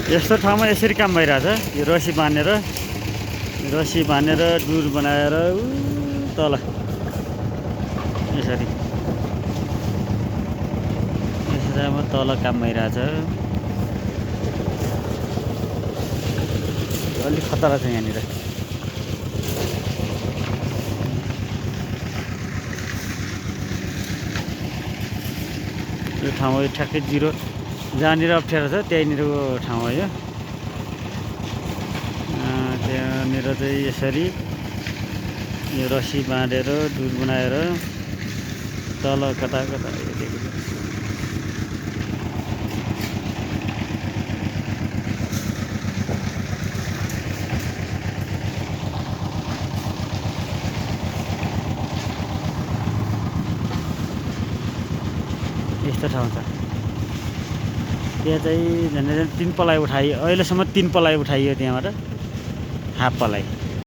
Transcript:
यस्तो ठाउँमा यसरी काम भइरहेछ। यो रसी बाँधेर डुर बनाएर तल यसरी तल काम भइरहेछ। अलिक खतरा छ यहाँनिर। यो ठाउँ हो ठ्याक्कै जिरो जहाँनिर अप्ठ्यारो छ त्यहीँनिरको ठाउँ हो यो। त्यहाँनिर चाहिँ यसरी यो रसी बाँधेर डुर बनाएर तल कता कता यस्तो ठाउँ छ। त्यहाँ चाहिँ झन्डै 3 पलाइ उठाइयो, अहिलेसम्म 3 पलाइ उठाइयो त्यहाँबाट, हाफ पलाइ।